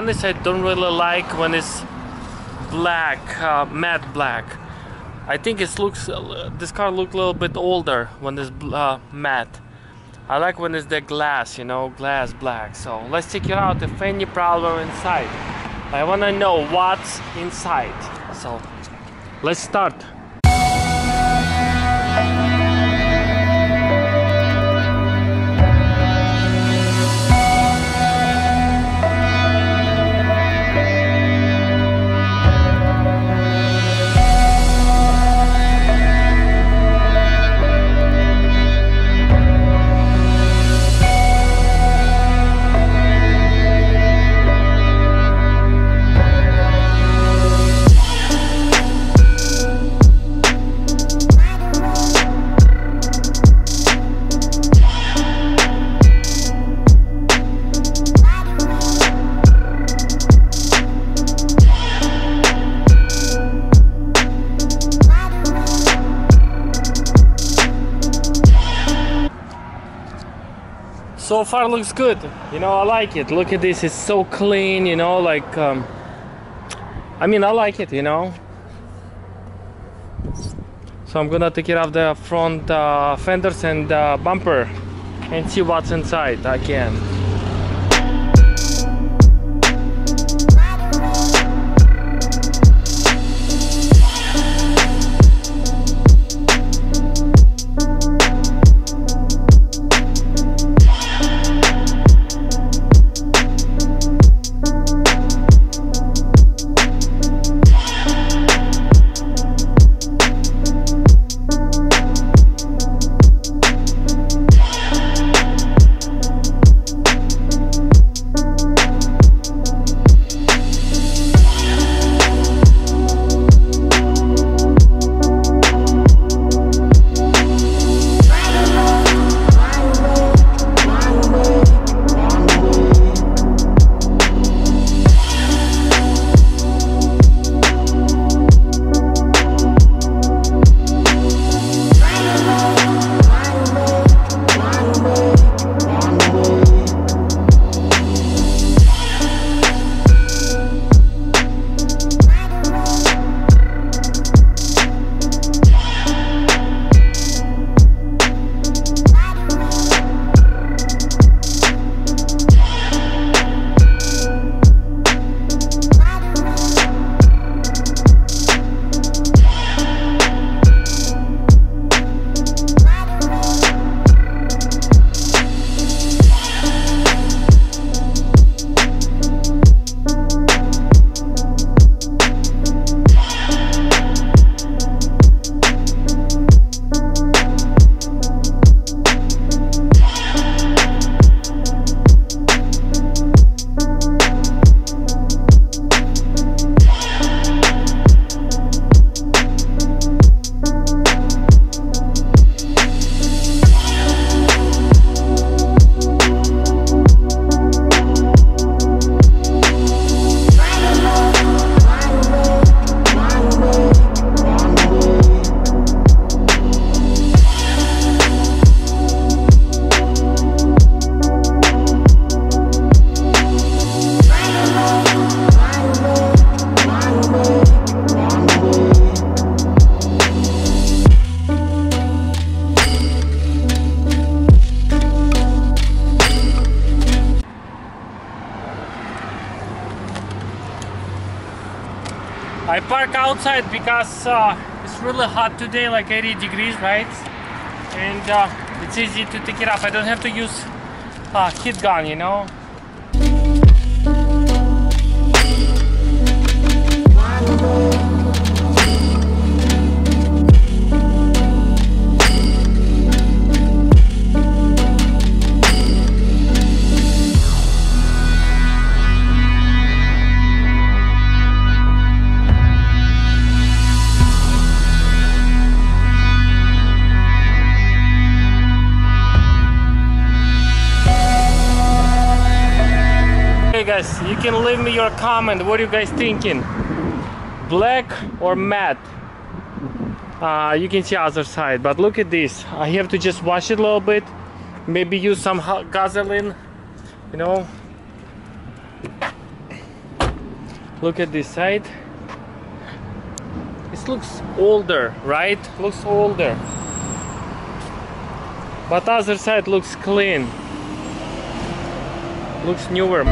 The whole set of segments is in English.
honest, I don't really like when it's black, matte black. I think it looks, this car looks a little bit older when it's matte. I like when it's the glass, you know, glass black. So let's check it out if any problem inside. I wanna know what's inside. So let's start. So far looks good, you know, I like it. Look at this, it's so clean, you know, like I mean, I like it, you know. So I'm gonna take it off the front fenders and bumper and see what's inside again. I park outside because it's really hot today, like 80 degrees, right? And it's easy to take it off. I don't have to use heat gun, you know. Guys, you can leave me your comment. What are you guys thinking, black or matte? You can see other side, but look at this. I have to just wash it a little bit, maybe use some gasoline, you know. Look at this side. It looks older, right? Looks older. But other side looks clean. Looks newer.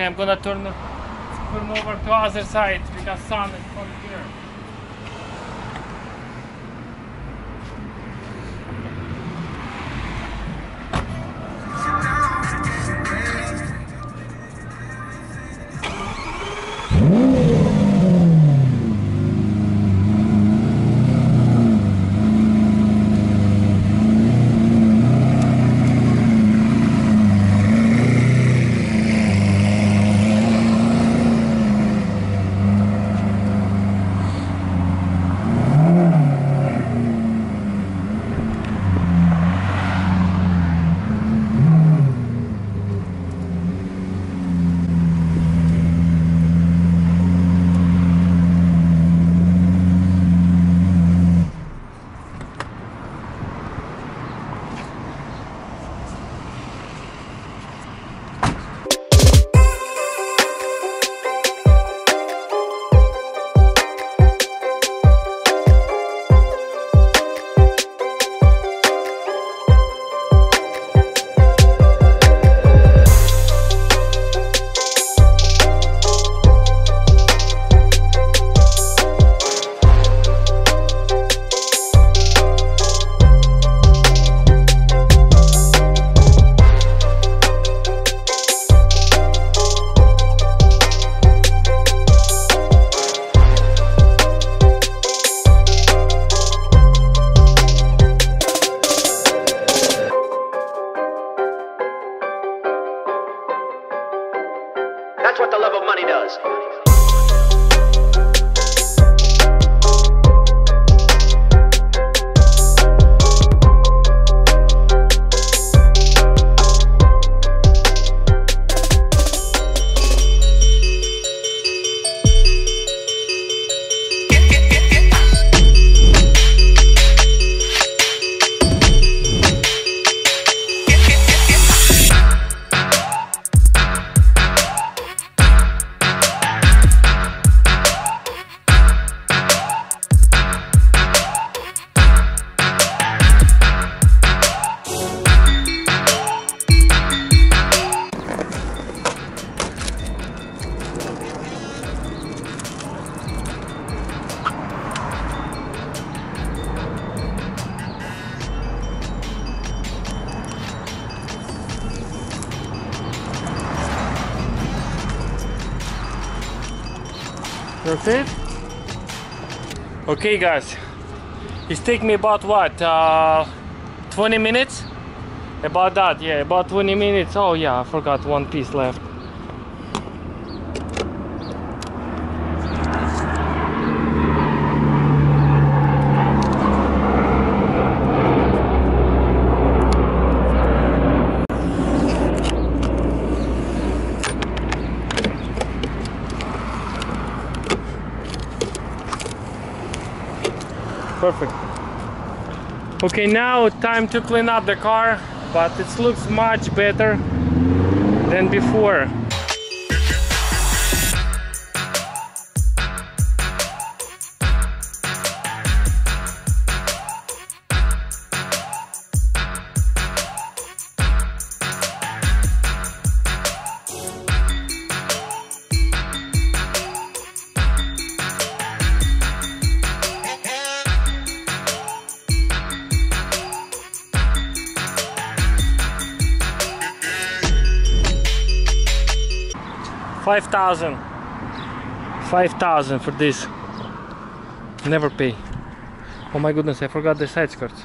I'm gonna turn over to other side because sun is from here. That's what the love of money does. That's it? Okay guys, it's taking me about what, 20 minutes? About that, yeah, about 20 minutes. Oh yeah, I forgot one piece left. Perfect. Okay, now time to clean up the car, but it looks much better than before. $5,000 for this. Never pay. Oh my goodness, I forgot the side skirts.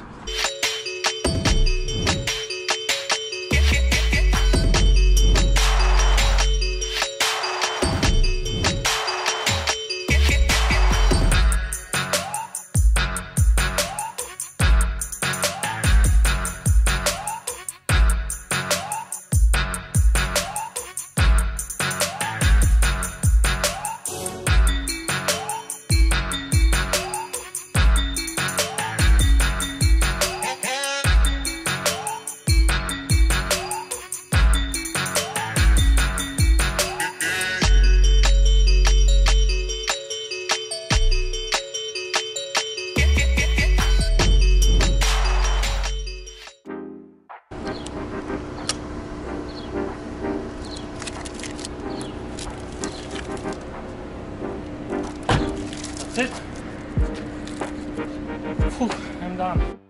That's it. Whew, I'm done.